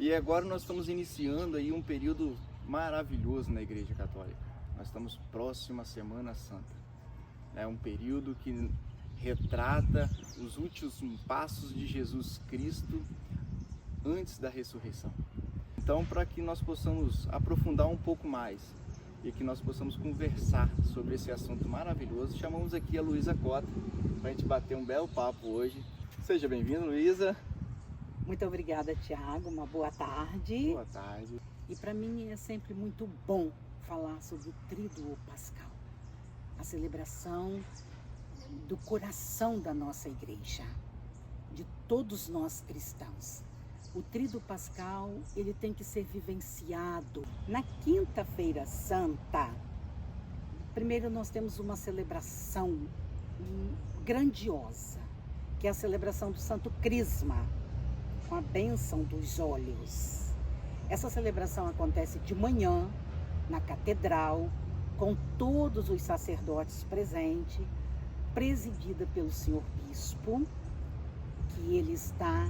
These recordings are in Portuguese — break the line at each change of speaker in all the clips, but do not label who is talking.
E agora nós estamos iniciando aí um período maravilhoso na Igreja Católica. Nós estamos próximo à Semana Santa. É um período que retrata os últimos passos de Jesus Cristo antes da ressurreição. Então, para que nós possamos aprofundar um pouco mais e que nós possamos conversar sobre esse assunto maravilhoso, chamamos aqui a Luísa Cota para a gente bater um belo papo hoje. Seja bem-vinda, Luísa.
Muito obrigada, Tiago. Uma boa tarde.
Boa tarde.
E para mim é sempre muito bom falar sobre o Tríduo Pascal, a celebração do coração da nossa igreja, de todos nós cristãos. O Tríduo Pascal, ele tem que ser vivenciado. Na Quinta-feira Santa, primeiro nós temos uma celebração grandiosa, que é a celebração do Santo Crisma, com a bênção dos óleos. Essa celebração acontece de manhã, na catedral, com todos os sacerdotes presentes, presidida pelo senhor bispo, que ele está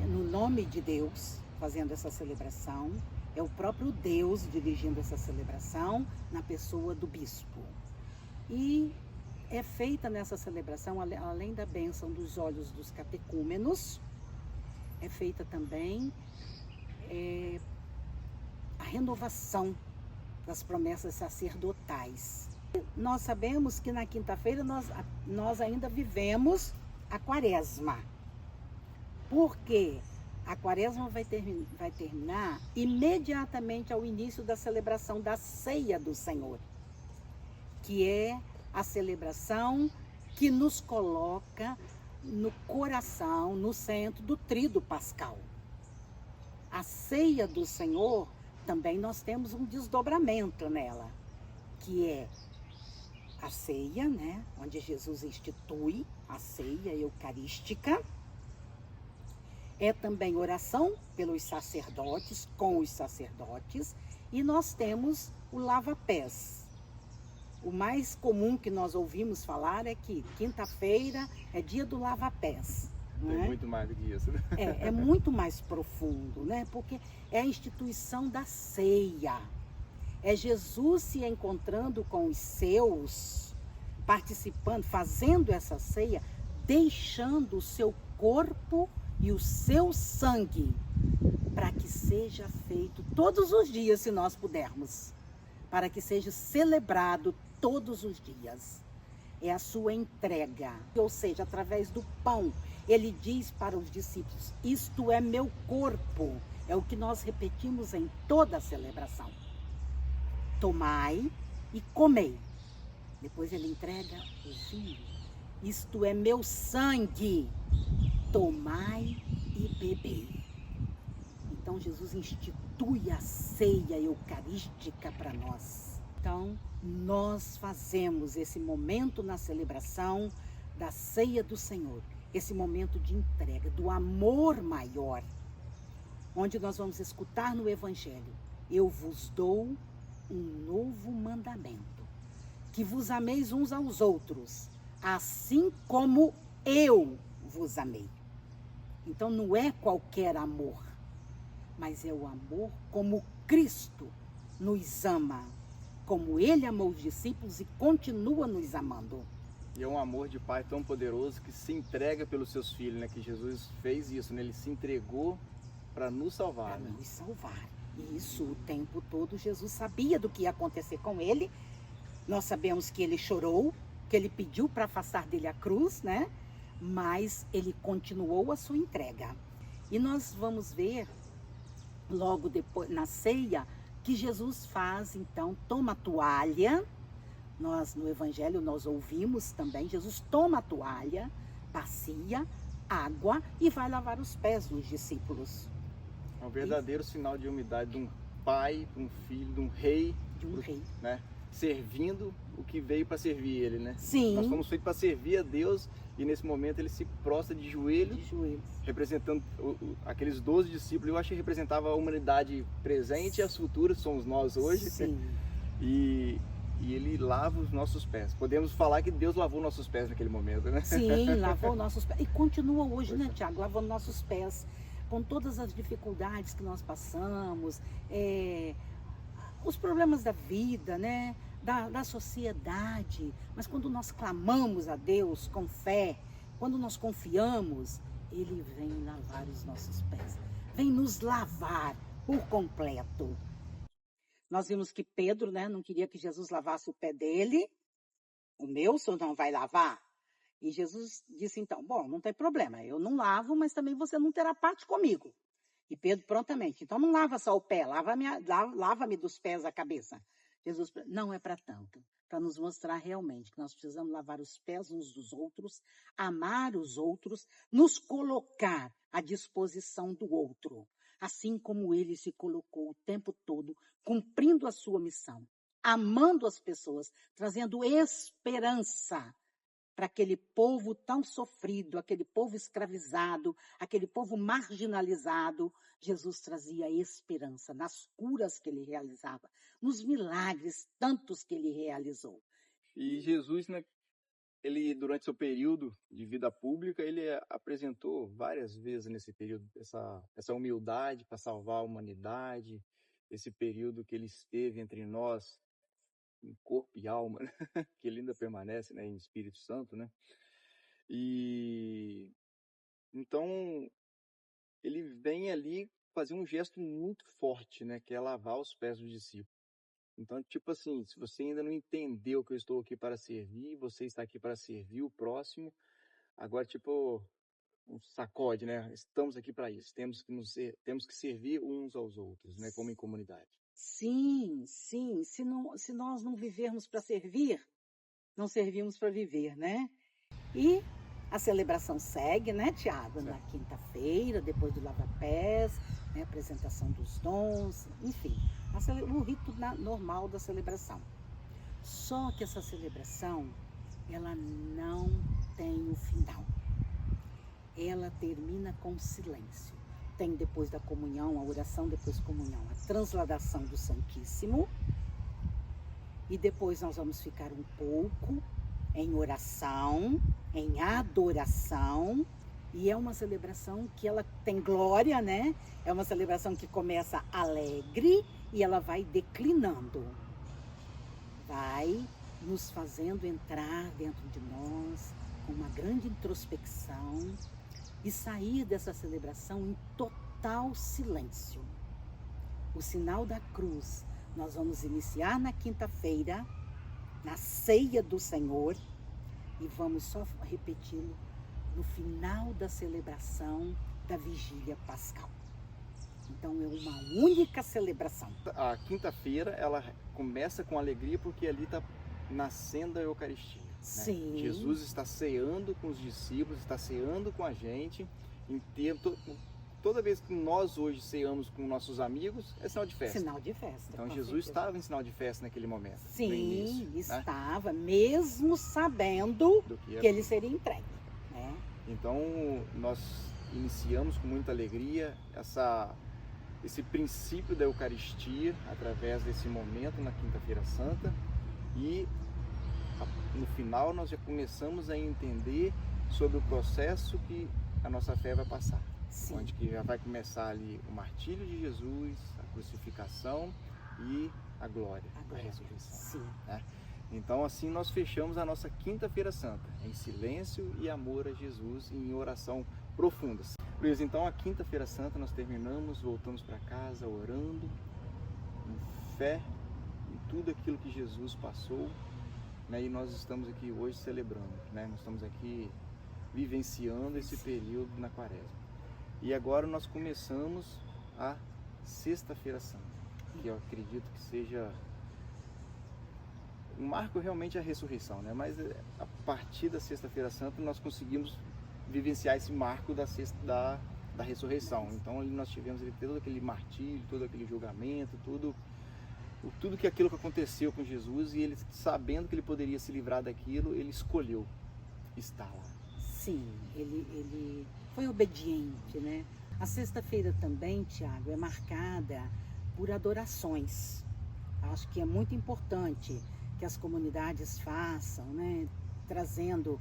no nome de Deus fazendo essa celebração. É o próprio Deus dirigindo essa celebração na pessoa do bispo. E é feita nessa celebração, além da bênção dos óleos dos catecúmenos, é feita também a renovação das promessas sacerdotais. Nós sabemos que na quinta-feira nós ainda vivemos a quaresma, porque a quaresma vai terminar imediatamente ao início da celebração da Ceia do Senhor, que é a celebração que nos coloca no coração, no centro do Tríduo Pascal. A Ceia do Senhor, também nós temos um desdobramento nela, que é a ceia, né, onde Jesus institui a ceia eucarística. É também oração pelos sacerdotes, com os sacerdotes, e nós temos o lava-pés. O mais comum que nós ouvimos falar é que quinta-feira é dia do lava-pés.
Tem muito mais do que isso, né?
É muito mais profundo, né? Porque é a instituição da ceia. É Jesus se encontrando com os seus, participando, fazendo essa ceia, deixando o seu corpo e o seu sangue para que seja feito todos os dias, se nós pudermos, para que seja celebrado todos os dias. É a sua entrega, ou seja, através do pão, ele diz para os discípulos: isto é meu corpo. É o que nós repetimos em toda a celebração. Tomai e comei. Depois ele entrega o vinho. Isto é meu sangue. Tomai e bebei. Então Jesus institui a ceia eucarística para nós. Então nós fazemos esse momento na celebração da ceia do Senhor, esse momento de entrega, do amor maior, onde nós vamos escutar no Evangelho: eu vos dou um novo mandamento, que vos ameis uns aos outros, assim como eu vos amei. Então não é qualquer amor, mas é o amor como Cristo nos ama, como ele amou os discípulos e continua nos amando.
E é um amor de pai tão poderoso que se entrega pelos seus filhos, né? Que Jesus fez isso, né? Ele se entregou para nos salvar.
Para nos salvar. Isso, o tempo todo Jesus sabia do que ia acontecer com ele. Nós sabemos que ele chorou, que ele pediu para afastar dele a cruz, né? Mas ele continuou a sua entrega. E nós vamos ver logo depois, na ceia, que Jesus faz, então, toma a toalha. Nós, no Evangelho, nós ouvimos também, Jesus toma a toalha, bacia, água e vai lavar os pés dos discípulos.
É um verdadeiro sinal de humildade de um pai, de um filho, de um rei. Né? Servindo o que veio para servir ele, né?
Sim.
Nós fomos feitos para servir a Deus e nesse momento ele se prostra de joelhos. Representando aqueles 12 discípulos. Eu acho que representava a humanidade presente e as futuras, somos nós hoje.
Sim.
E ele lava os nossos pés. Podemos falar que Deus lavou nossos pés naquele momento, né?
Sim, lavou nossos pés. E continua hoje, né, Tiago? Lavando nossos pés. com todas as dificuldades que nós passamos, os problemas da vida, né? Da sociedade, mas quando nós clamamos a Deus com fé, quando nós confiamos, Ele vem lavar os nossos pés, vem nos lavar por completo. Nós vimos que Pedro, né, não queria que Jesus lavasse o pé dele. O meu, o senhor não vai lavar? E Jesus disse então, bom, não tem problema, eu não lavo, mas também você não terá parte comigo. E Pedro prontamente, então não lava só o pé, lava-me dos pés à cabeça. Jesus, não é para tanto, para nos mostrar realmente que nós precisamos lavar os pés uns dos outros, amar os outros, nos colocar à disposição do outro, assim como ele se colocou o tempo todo, cumprindo a sua missão, amando as pessoas, trazendo esperança para aquele povo tão sofrido, aquele povo escravizado, aquele povo marginalizado. Jesus trazia esperança nas curas que ele realizava, nos milagres tantos que ele realizou.
E Jesus, né, ele durante seu período de vida pública, ele apresentou várias vezes nesse período essa humildade para salvar a humanidade, esse período que ele esteve entre nós, em corpo e alma, né? Que ele ainda permanece, né, em Espírito Santo, né? E então ele vem ali fazer um gesto muito forte, né, que é lavar os pés dos discípulos. Então, tipo assim, se você ainda não entendeu que eu estou aqui para servir, você está aqui para servir o próximo, agora, tipo, um sacode, né? Estamos aqui para isso, temos que servir uns aos outros, né, como em comunidade.
Sim, sim, se nós não vivermos para servir, não servimos para viver, né? E a celebração segue, né, Tiago? Na quinta-feira, depois do lava-pés, né, apresentação dos dons, enfim, o rito normal da celebração. Só que essa celebração, ela não tem o final. Ela termina com silêncio. Tem depois da comunhão, a oração depois da comunhão, a transladação do Santíssimo. E depois nós vamos ficar um pouco em oração, em adoração, e é uma celebração que ela tem glória, né? É uma celebração que começa alegre e ela vai declinando, vai nos fazendo entrar dentro de nós com uma grande introspecção e sair dessa celebração em total silêncio. O sinal da cruz nós vamos iniciar na quinta-feira, na ceia do Senhor, e vamos só repeti-lo no final da celebração da vigília pascal. Então é uma única celebração.
A quinta-feira ela começa com alegria porque ali está nascendo a Eucaristia.
Sim.
Né? Jesus está ceando com os discípulos, está ceando com a gente. Toda vez que nós hoje ceamos com nossos amigos, é sinal de festa.
Sinal de festa.
Então Jesus estava em sinal de festa naquele momento.
Sim,
início,
estava, né? Mesmo sabendo que ele seria entregue. Né?
Então nós iniciamos com muita alegria esse princípio da Eucaristia através desse momento na Quinta-feira Santa, e no final nós já começamos a entender sobre o processo que a nossa fé vai passar. Sim. Onde que já vai começar ali o martírio de Jesus, a crucificação e a glória, a ressurreição. Sim. Né? Então assim nós fechamos a nossa Quinta-feira Santa, em silêncio e amor a Jesus, em oração profunda. Luiz, então a Quinta-feira Santa nós terminamos, voltamos para casa orando, em fé, em tudo aquilo que Jesus passou, né? E nós estamos aqui hoje celebrando, né? Nós estamos aqui vivenciando esse período na Quaresma. E agora nós começamos a Sexta-feira Santa, que eu acredito que seja um marco realmente a ressurreição, né? Mas a partir da Sexta-feira Santa nós conseguimos vivenciar esse marco da ressurreição. Então ali nós tivemos todo aquele martírio, todo aquele julgamento, tudo que aquilo que aconteceu com Jesus, e ele, sabendo que ele poderia se livrar daquilo, ele escolheu estar lá.
Sim, ele foi obediente, né? A sexta-feira também, Tiago, é marcada por adorações. Acho que é muito importante que as comunidades façam, né? Trazendo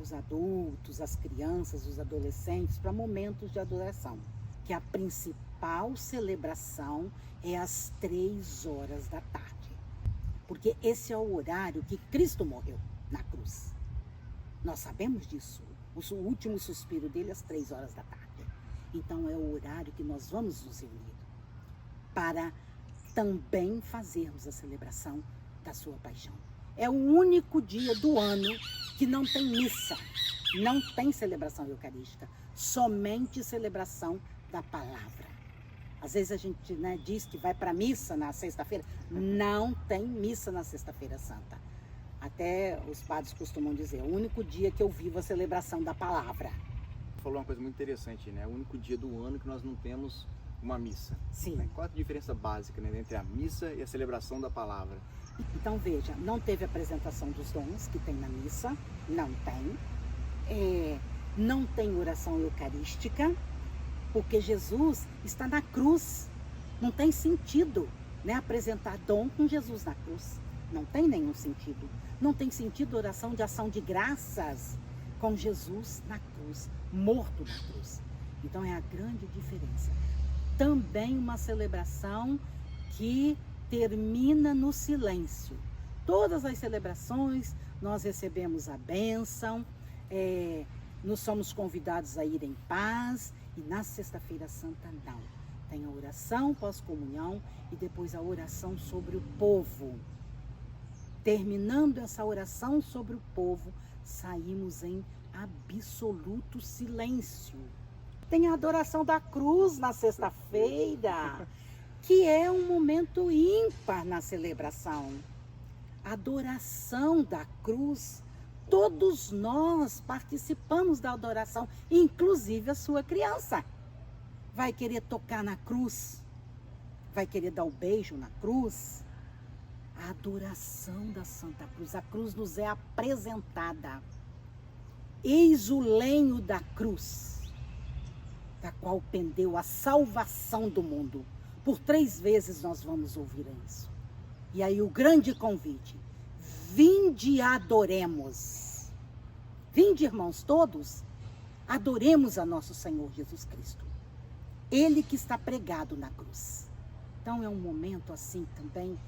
os adultos, as crianças, os adolescentes para momentos de adoração. Que a principal celebração é às 3 horas da tarde. Porque esse é o horário que Cristo morreu na cruz. Nós sabemos disso. O último suspiro dele às 3 horas da tarde. Então é o horário que nós vamos nos reunir para também fazermos a celebração da sua paixão. É o único dia do ano que não tem missa, não tem celebração eucarística, somente celebração da palavra. Às vezes a gente diz que vai para a missa na sexta-feira, não tem missa na sexta-feira santa. Até os padres costumam dizer, o único dia que eu vivo a celebração da palavra.
Falou uma coisa muito interessante, né? É o único dia do ano que nós não temos uma missa.
Sim.
Né? Qual a diferença básica, né, entre a missa e a celebração da palavra?
Então veja, não teve apresentação dos dons que tem na missa, não tem. Não tem oração eucarística, porque Jesus está na cruz. Não tem sentido, né, apresentar dom com Jesus na cruz. Não tem nenhum sentido. Não tem sentido oração de ação de graças com Jesus na cruz, morto na cruz. Então é a grande diferença. Também uma celebração que termina no silêncio. Todas as celebrações nós recebemos a bênção, nós somos convidados a ir em paz, e na Sexta-feira Santa não. Tem a oração pós-comunhão e depois a oração sobre o povo. Terminando essa oração sobre o povo, saímos em absoluto silêncio. Tem a adoração da cruz na sexta-feira, que é um momento ímpar na celebração. A adoração da cruz, todos nós participamos da adoração, inclusive a sua criança. Vai querer tocar na cruz? Vai querer dar o beijo na cruz? A adoração da Santa Cruz, a cruz nos é apresentada. Eis o lenho da cruz, da qual pendeu a salvação do mundo. Por 3 vezes nós vamos ouvir isso. E aí o grande convite, vinde e adoremos. Vinde, irmãos, todos, adoremos a nosso Senhor Jesus Cristo. Ele que está pregado na cruz. Então é um momento assim também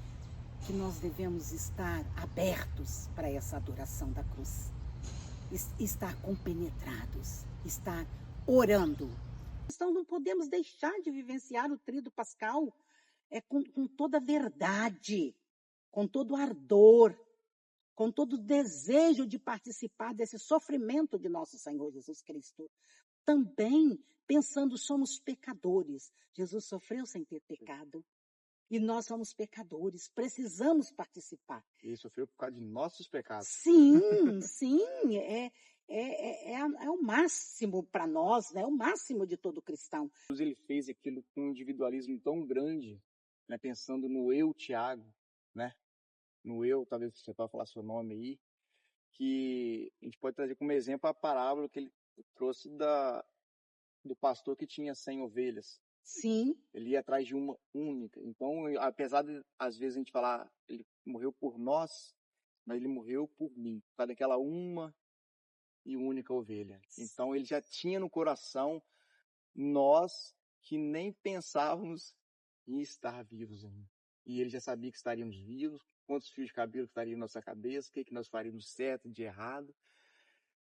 que nós devemos estar abertos para essa adoração da cruz. Estar compenetrados, estar orando. Então não podemos deixar de vivenciar o tríduo pascal com toda a verdade, com todo o ardor, com todo o desejo de participar desse sofrimento de nosso Senhor Jesus Cristo. Também pensando, somos pecadores. Jesus sofreu sem ter pecado. E nós somos pecadores, precisamos participar.
Ele sofreu por causa de nossos pecados.
Sim, sim, é o máximo para nós, né? É o máximo de todo cristão.
Ele fez aquilo com um individualismo tão grande, né? Pensando no eu, Tiago, né? No eu, talvez você possa falar seu nome aí, que a gente pode trazer como exemplo a parábola que ele trouxe do pastor que tinha 100 ovelhas.
Sim.
Ele ia atrás de uma única. Então, apesar de, às vezes, a gente falar, ele morreu por nós, mas ele morreu por mim, por causa daquela uma e única ovelha. Então, ele já tinha no coração nós que nem pensávamos em estar vivos ainda. E ele já sabia que estaríamos vivos, quantos fios de cabelo estariam na nossa cabeça, o que nós faríamos certo, de errado.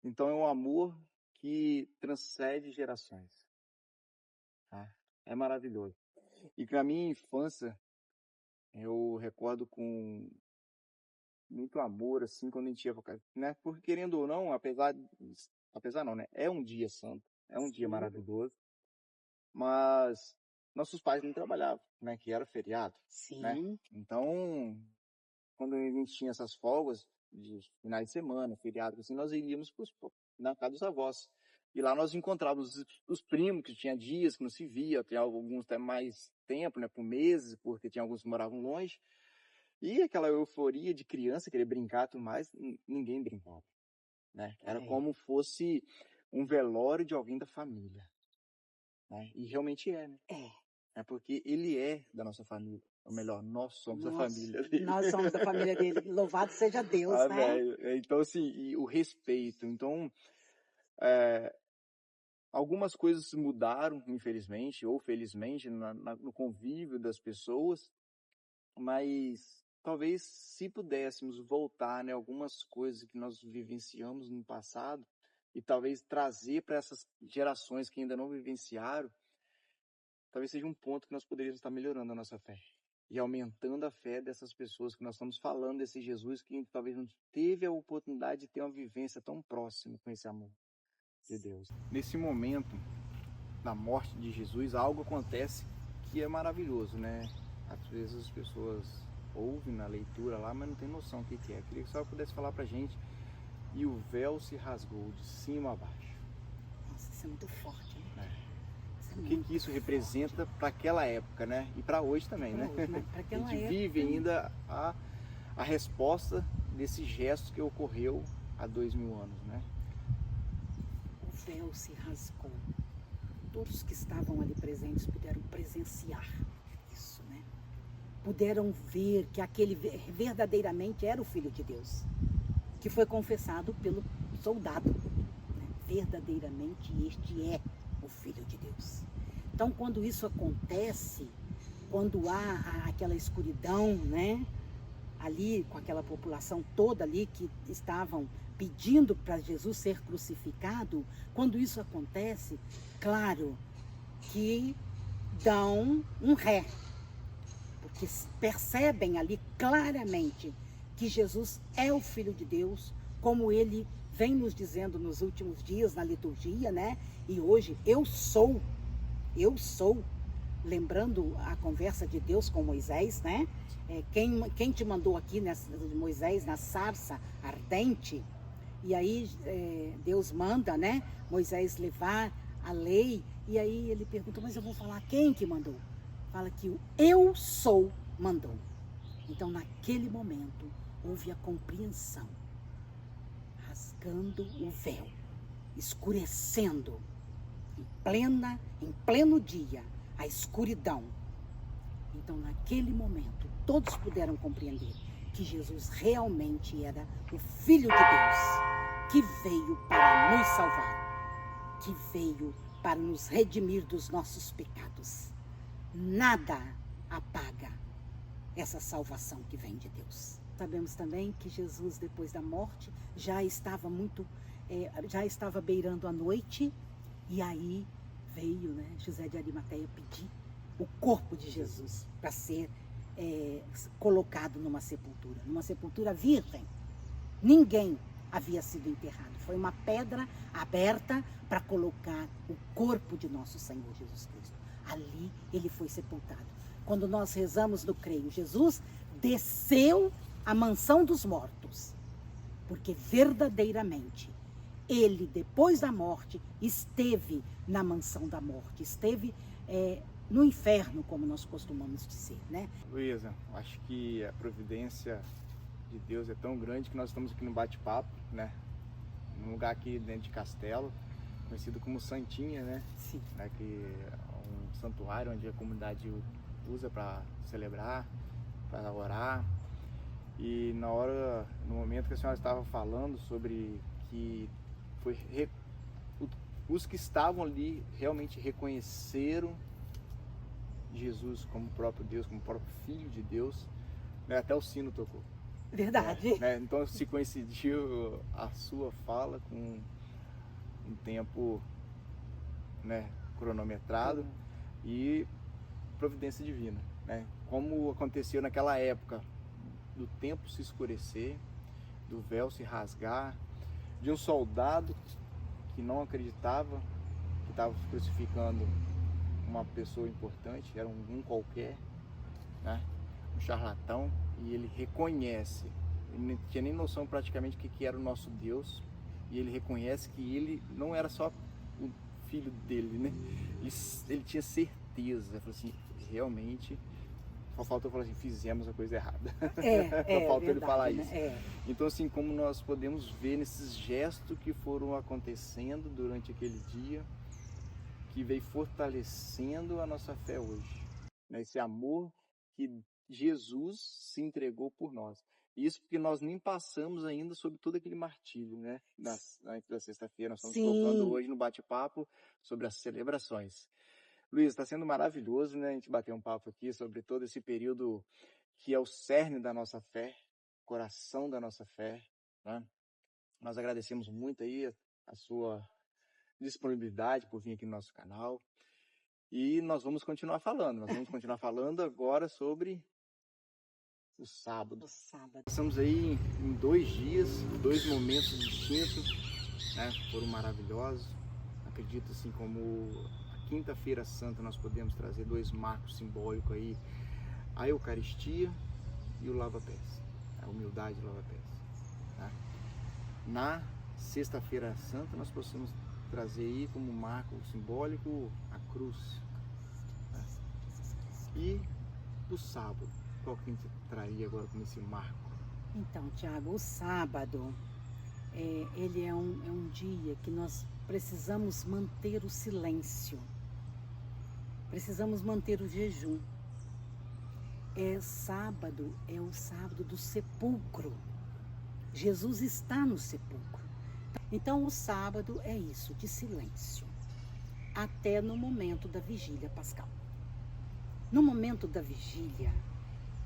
Então, é um amor que transcende gerações. Tá? É maravilhoso. E que na minha infância, eu recordo com muito amor, assim, quando a gente ia, né? Porque querendo ou não, apesar não, né? É um dia santo, é um dia maravilhoso, mas nossos pais não trabalhavam, né? Que era feriado,
Sim.
Né? Então, quando a gente tinha essas folgas de finais de semana, feriado, assim, nós iríamos na casa dos avós. E lá nós encontrávamos os primos, que tinha dias que não se via, tinha alguns até mais tempo, né, por meses, porque tinha alguns que moravam longe. E aquela euforia de criança, querer brincar e tudo mais, ninguém brincava, né? Era como fosse um velório de alguém da família, né? E realmente é, né? É porque ele é da nossa família. Ou melhor, nós somos a família dele.
Nós somos da família dele. Louvado seja Deus, né?
Amém. Então, assim, e o respeito. Então, algumas coisas mudaram, infelizmente, ou felizmente, no convívio das pessoas, mas talvez se pudéssemos voltar, né, algumas coisas que nós vivenciamos no passado e talvez trazer para essas gerações que ainda não vivenciaram, talvez seja um ponto que nós poderíamos estar melhorando a nossa fé e aumentando a fé dessas pessoas que nós estamos falando, desse Jesus que talvez não teve a oportunidade de ter uma vivência tão próxima com esse amor de Deus. Nesse momento da morte de Jesus, algo acontece que é maravilhoso, né? Às vezes as pessoas ouvem na leitura lá, mas não tem noção do que é. Eu queria que a senhora pudesse falar pra gente. E o véu se rasgou de cima a baixo.
Nossa, isso é muito forte, né?
O que isso representa para aquela época, né? E para hoje também, né?
Pra aquela
a gente
época,
vive ainda a resposta desse gesto que ocorreu há 2000 anos, né?
O véu se rasgou. Todos que estavam ali presentes puderam presenciar isso, né? Puderam ver que aquele verdadeiramente era o Filho de Deus, que foi confessado pelo soldado, né? Verdadeiramente este é o Filho de Deus. Então, quando isso acontece, quando há aquela escuridão, né? Ali, com aquela população toda ali que estavam pedindo para Jesus ser crucificado, quando isso acontece, claro que dão um ré, porque percebem ali claramente que Jesus é o Filho de Deus, como ele vem nos dizendo nos últimos dias na liturgia, né? E hoje, eu sou, lembrando a conversa de Deus com Moisés, né? Quem te mandou aqui, Moisés, na sarça ardente? E aí Deus manda, né, Moisés levar a lei, e aí ele pergunta, mas eu vou falar quem que mandou? Fala que o eu sou mandou. Então naquele momento houve a compreensão, rasgando o véu, escurecendo, em pleno dia, a escuridão. Então naquele momento todos puderam compreender que Jesus realmente era o Filho de Deus, que veio para nos salvar, que veio para nos redimir dos nossos pecados. Nada apaga essa salvação que vem de Deus. Sabemos também que Jesus, depois da morte, já estava beirando a noite, e aí veio, né, José de Arimateia pedir o corpo de Jesus para ser colocado numa sepultura virgem. Ninguém havia sido enterrado. Foi uma pedra aberta para colocar o corpo de nosso Senhor Jesus Cristo. Ali ele foi sepultado. Quando nós rezamos no creio, Jesus desceu à mansão dos mortos, porque verdadeiramente ele, depois da morte, esteve na mansão da morte, esteve no inferno, como nós costumamos dizer, né?
Luísa, acho que a providência de Deus é tão grande que nós estamos aqui no bate-papo, né? Num lugar aqui dentro de Castelo, conhecido como Santinha, né?
Sim.
Né? Que é um santuário onde a comunidade usa para celebrar, para orar. E no momento que a senhora estava falando sobre que os que estavam ali realmente reconheceram Jesus como próprio Deus, como próprio Filho de Deus, né? Até o sino tocou.
Verdade.
Né? Então se coincidiu a sua fala com um tempo, né, cronometrado e providência divina, né? Como aconteceu naquela época, do tempo se escurecer, do véu se rasgar, de um soldado que não acreditava que estava crucificando uma pessoa importante, era um qualquer, né? Um charlatão, e ele reconhece, ele não tinha nem noção praticamente do que era o nosso Deus, e ele reconhece que ele não era só o filho dele, né? Ele tinha certeza, falou assim, realmente, só faltou falar assim, fizemos a coisa errada. Só faltou ele falar isso.
Né?
Então, assim, como nós podemos ver nesses gestos que foram acontecendo durante aquele dia, que veio fortalecendo a nossa fé hoje. Né? Esse amor que Jesus se entregou por nós. Isso porque nós nem passamos ainda sobre todo aquele martírio, né? Da sexta-feira, nós estamos colocando hoje no bate-papo sobre as celebrações. Luiz, está sendo maravilhoso, né? A gente bater um papo aqui sobre todo esse período que é o cerne da nossa fé, coração da nossa fé, né? Nós agradecemos muito aí a sua disponibilidade por vir aqui no nosso canal. E nós vamos continuar falando. Nós vamos continuar falando agora sobre o sábado. Estamos aí em 2 dias, 2 momentos distintos, né? Foram maravilhosos. Acredito assim como a Quinta-feira Santa nós podemos trazer 2 marcos simbólicos aí, a Eucaristia e o lava-pés, a humildade do lava-pés. Tá? Na Sexta-feira Santa nós podemos trazer aí como marco simbólico a cruz. Tá? E o sábado, qual que a gente traria agora como esse marco?
Então, Tiago, o sábado, ele é um dia que nós precisamos manter o silêncio, precisamos manter o jejum. Sábado é o sábado do sepulcro. Jesus está no sepulcro. Então, o sábado é isso, de silêncio, até no momento da vigília pascal. No momento da vigília,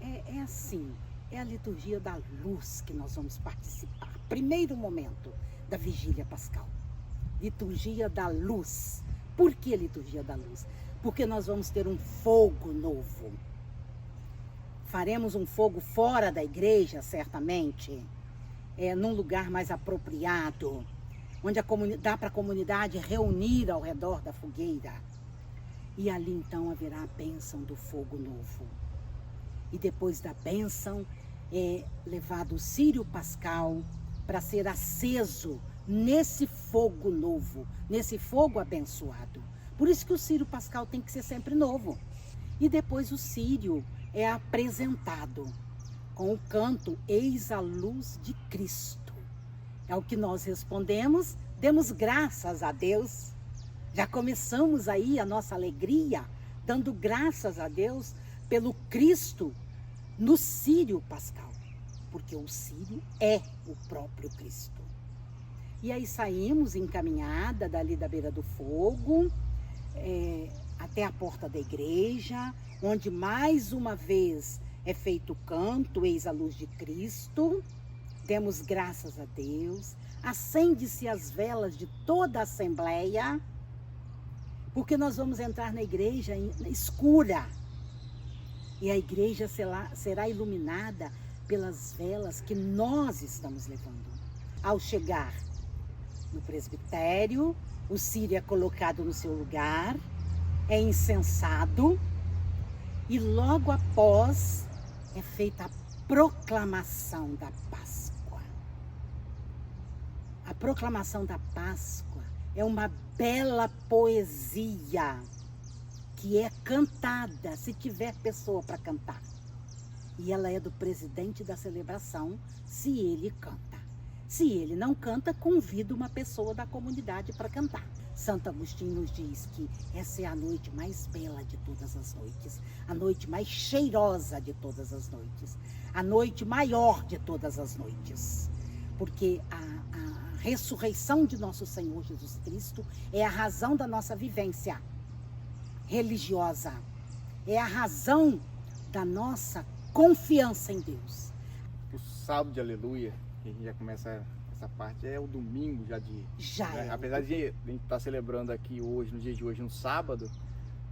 é assim, é a liturgia da luz que nós vamos participar. Primeiro momento da vigília pascal, liturgia da luz. Por que liturgia da luz? Porque nós vamos ter um fogo novo. Faremos um fogo fora da igreja, certamente, num lugar mais apropriado, onde dá para a comunidade reunir ao redor da fogueira. E ali então haverá a bênção do fogo novo. E depois da bênção é levado o círio pascal para ser aceso nesse fogo novo, nesse fogo abençoado. Por isso que o círio pascal tem que ser sempre novo. E depois o círio é apresentado com o canto Eis a Luz de Cristo. É o que nós respondemos, demos graças a Deus. Já começamos aí a nossa alegria, dando graças a Deus pelo Cristo no círio pascal, porque o círio é o próprio Cristo. E aí saímos em caminhada dali da beira do fogo, até a porta da igreja, onde mais uma vez é feito o canto, Eis a Luz de Cristo, demos graças a Deus, acende-se as velas de toda a assembleia, porque nós vamos entrar na igreja escura, e a igreja será iluminada pelas velas que nós estamos levando. Ao chegar no presbitério, o círio é colocado no seu lugar, é incensado, e logo após é feita a proclamação da Páscoa. A proclamação da Páscoa é uma bela poesia que é cantada, se tiver pessoa para cantar. E ela é do presidente da celebração, se ele canta. Se ele não canta, convida uma pessoa da comunidade para cantar. Santo Agostinho nos diz que essa é a noite mais bela de todas as noites, a noite mais cheirosa de todas as noites, a noite maior de todas as noites, porque a ressurreição de nosso Senhor Jesus Cristo é a razão da nossa vivência religiosa, é a razão da nossa confiança em Deus.
O sábado de aleluia, que a gente já começa essa parte, é o domingo já de... Apesar de a gente estar celebrando aqui hoje, no dia de hoje, no sábado,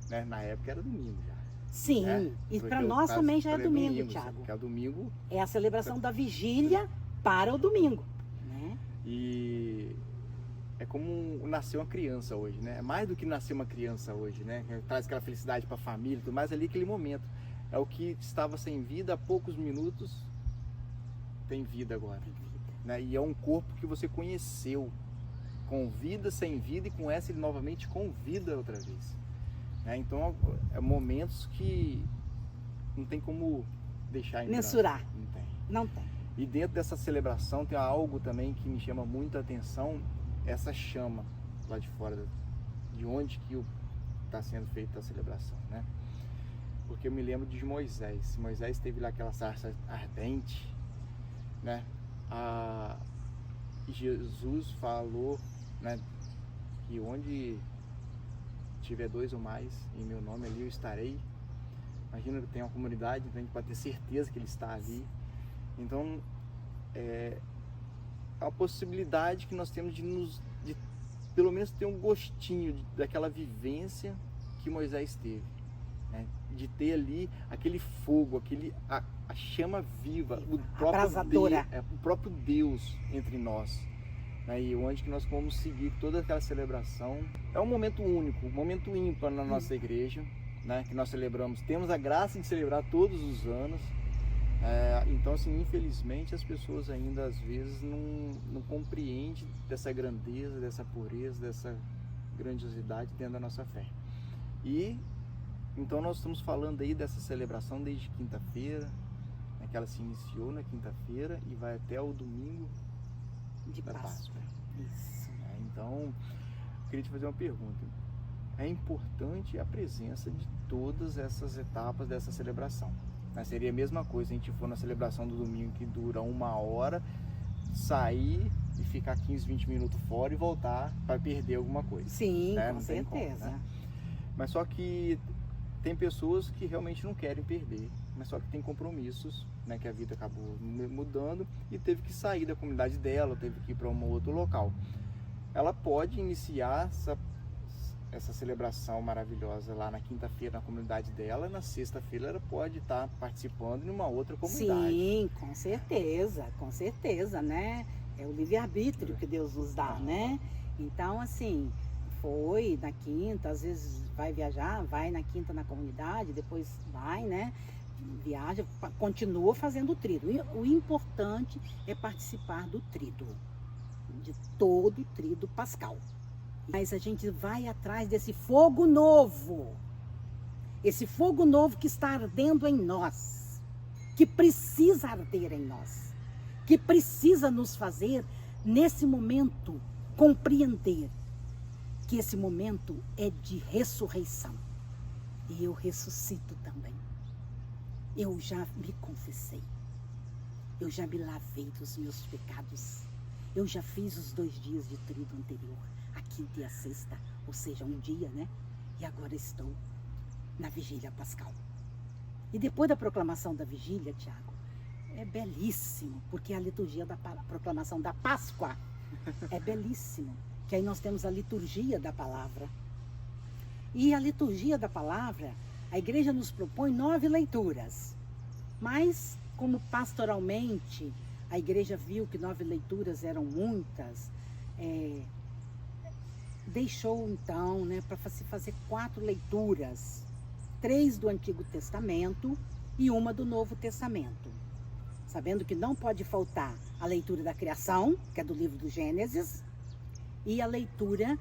né, na época era domingo já.
Sim, né? E para nós também já é domingo, Tiago.
Que é o domingo...
É a celebração da vigília para o domingo, né?
E é como nascer uma criança hoje, né? É mais do que nascer uma criança hoje, né? Traz aquela felicidade para a família, tudo mais ali, aquele momento. É o que estava sem vida há poucos minutos, tem vida agora. Tem vida. Né? E é um corpo que você conheceu, com vida, sem vida, e com essa ele novamente com vida outra vez. Né? Então, é momentos que não tem como deixar entrar.
Mensurar.
Não tem.
Não tem.
E dentro dessa celebração tem algo também que me chama muita atenção, essa chama lá de fora, de onde que está sendo feita a celebração, né? Porque eu me lembro de Moisés. Moisés teve lá aquela sarça ardente, né? Jesus falou, né, que onde tiver 2 ou mais em meu nome, ali eu estarei. Imagina que tem uma comunidade, então a gente pode ter certeza que ele está ali. Então é uma possibilidade que nós temos de pelo menos ter um gostinho daquela vivência que Moisés teve, né? De ter ali aquele fogo, a chama viva, o próprio Deus entre nós, né? E onde que nós vamos seguir toda aquela celebração. É um momento único, um momento ímpar na nossa igreja, né? Que nós celebramos, temos a graça de celebrar todos os anos. Então, assim, infelizmente as pessoas ainda às vezes não compreendem dessa grandeza, dessa pureza, dessa grandiosidade dentro da nossa fé. E então nós estamos falando aí dessa celebração desde quinta-feira, né, que ela se iniciou na quinta-feira e vai até o domingo da Páscoa.
Isso.
Então, eu queria te fazer uma pergunta. É importante a presença de todas essas etapas dessa celebração. Seria a mesma coisa se a gente for na celebração do domingo, que dura 1 hora, sair e ficar 15, 20 minutos fora e voltar para perder alguma coisa.
Sim,
né?
Com certeza.
Como, né? Mas só que tem pessoas que realmente não querem perder, mas só que tem compromissos, né, que a vida acabou mudando e teve que sair da comunidade dela, teve que ir para um outro local. Ela pode iniciar essa celebração maravilhosa lá na quinta-feira na comunidade dela, na sexta-feira ela pode estar participando em uma outra comunidade.
Sim, com certeza, né? É o livre-arbítrio que Deus nos dá, né? Então, assim, foi na quinta, às vezes vai viajar, vai na quinta na comunidade, depois vai, né? Viaja, continua fazendo o tríduo. O importante é participar do tríduo, de todo o tríduo pascal. Mas a gente vai atrás desse fogo novo. Esse fogo novo que está ardendo em nós. Que precisa arder em nós. Que precisa nos fazer, nesse momento, compreender que esse momento é de ressurreição. E eu ressuscito também. Eu já me confessei. Eu já me lavei dos meus pecados. Eu já fiz os 2 dias de tríduo anterior. A quinta e a sexta, ou seja, um dia, né? E agora estou na vigília pascal. E depois da proclamação da vigília, Tiago, é belíssimo, porque a liturgia da proclamação da Páscoa é belíssimo, que aí nós temos a liturgia da palavra. E a liturgia da palavra, a igreja nos propõe 9 leituras, mas como pastoralmente a igreja viu que 9 leituras eram muitas, deixou então, né, para se fazer 4 leituras, 3 do Antigo Testamento e 1 do Novo Testamento. Sabendo que não pode faltar a leitura da criação, que é do livro do Gênesis, e a leitura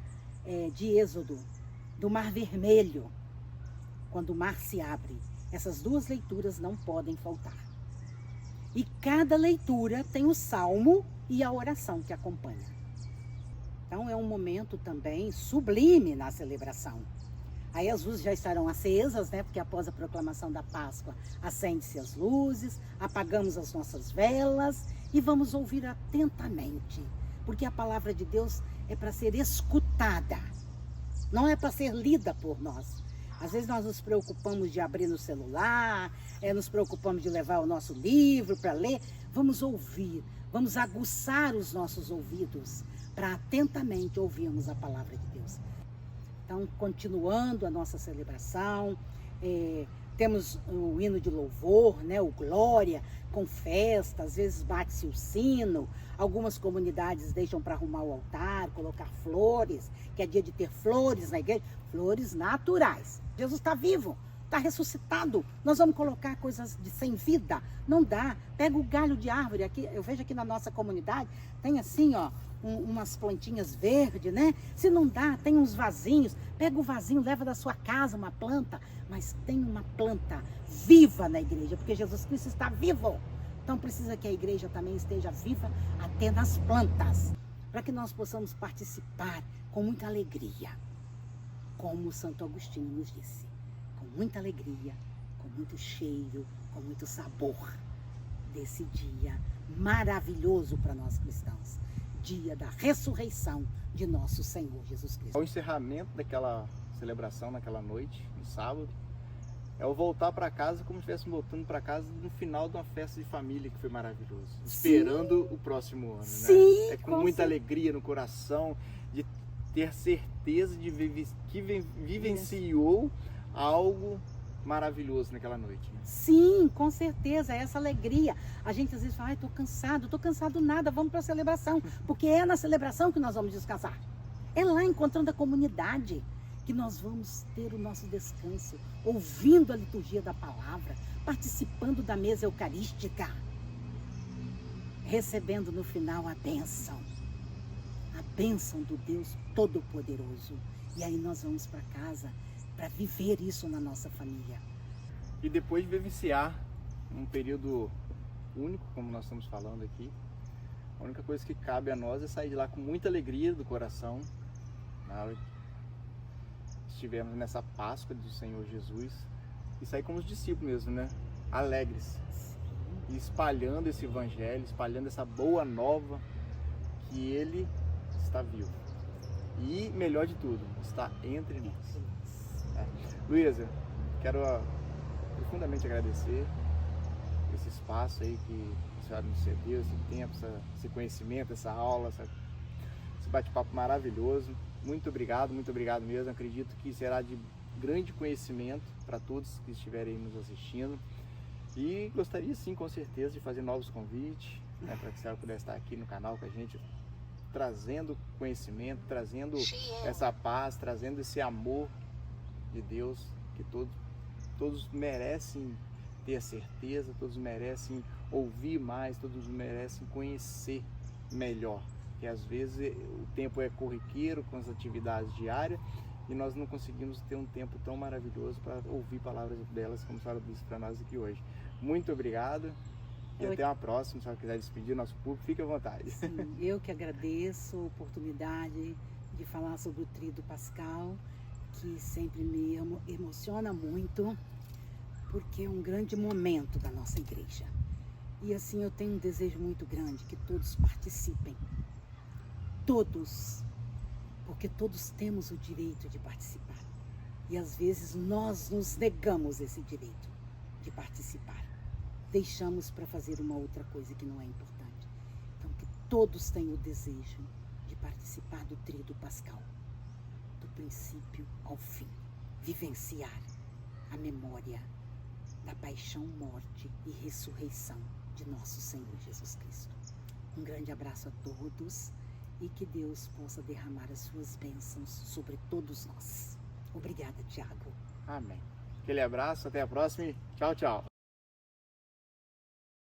de Êxodo, do Mar Vermelho, quando o mar se abre. Essas 2 leituras não podem faltar. E cada leitura tem o salmo e a oração que acompanha. Então é um momento também sublime na celebração. Aí as luzes já estarão acesas, né? Porque após a proclamação da Páscoa, acende-se as luzes, apagamos as nossas velas e vamos ouvir atentamente. Porque a palavra de Deus é para ser escutada, não é para ser lida por nós. Às vezes nós nos preocupamos de abrir no celular, nos preocupamos de levar o nosso livro para ler. Vamos ouvir, vamos aguçar os nossos ouvidos para atentamente ouvirmos a palavra de Deus. Então, continuando a nossa celebração, temos o hino de louvor, né, o Glória, com festa, às vezes bate-se o sino, algumas comunidades deixam para arrumar o altar, colocar flores, que é dia de ter flores na igreja, flores naturais. Jesus está vivo, está ressuscitado, nós vamos colocar coisas sem vida? Não dá. Pega o galho de árvore, aqui, eu vejo aqui na nossa comunidade, tem assim, ó, umas plantinhas verdes, né? Se não dá, tem uns vasinhos, pega o vasinho, leva da sua casa uma planta, mas tem uma planta viva na igreja, porque Jesus Cristo está vivo. Então precisa que a igreja também esteja viva até nas plantas, para que nós possamos participar com muita alegria. como Santo Agostinho nos disse, com muita alegria, com muito cheiro, com muito sabor desse dia maravilhoso para nós cristãos, dia da ressurreição de nosso Senhor Jesus Cristo.
O encerramento daquela celebração naquela noite, no sábado, é o voltar para casa como se estivéssemos voltando para casa no final de uma festa de família que foi maravilhoso, esperando o próximo ano,
Sim,
né? É com muita alegria no coração de ter certeza de que vivenciou algo maravilhoso naquela noite, né?
Sim, com certeza, é essa alegria. A gente às vezes fala, estou cansado nada, vamos para a celebração, porque é na celebração que nós vamos descansar. É lá encontrando a comunidade que nós vamos ter o nosso descanso, ouvindo a liturgia da palavra, participando da mesa eucarística, recebendo no final a bênção do Deus Todo-Poderoso. E aí nós vamos para casa para viver isso na nossa família.
E depois de vivenciar um período único, como nós estamos falando aqui, a única coisa que cabe a nós é sair de lá com muita alegria do coração, na hora que estivemos nessa Páscoa do Senhor Jesus, e sair como os discípulos mesmo, né? Alegres. E espalhando esse evangelho, espalhando essa boa nova, que Ele está vivo. E, melhor de tudo, está entre nós. Luísa, quero profundamente agradecer esse espaço aí que a senhora nos cedeu, esse tempo, esse conhecimento, essa aula, esse bate-papo maravilhoso. Muito obrigado mesmo. Acredito que será de grande conhecimento para todos que estiverem nos assistindo. E gostaria sim, com certeza, de fazer novos convites, né, para que a senhora pudesse estar aqui no canal com a gente, trazendo conhecimento, trazendo essa paz, trazendo esse amor de Deus, que todos merecem ter a certeza, todos merecem ouvir mais, todos merecem conhecer melhor. Que às vezes o tempo é corriqueiro com as atividades diárias e nós não conseguimos ter um tempo tão maravilhoso para ouvir palavras delas, como a senhora disse para nós aqui hoje. Muito obrigado e até uma próxima. Se a senhora quiser despedir o nosso público, fique à vontade.
Sim, eu que agradeço a oportunidade de falar sobre o Tríduo Pascal, que sempre me emociona muito, porque é um grande momento da nossa igreja. E assim eu tenho um desejo muito grande que todos participem. Todos, porque todos temos o direito de participar. E às vezes nós nos negamos esse direito de participar. Deixamos para fazer uma outra coisa que não é importante. Então que todos tenham o desejo de participar do Tríduo Pascal, do princípio ao fim. Vivenciar a memória da paixão, morte e ressurreição de nosso Senhor Jesus Cristo. Um grande abraço a todos. E que Deus possa derramar as suas bênçãos sobre todos nós. Obrigada, Tiago.
Amém. Aquele abraço, até a próxima e tchau, tchau.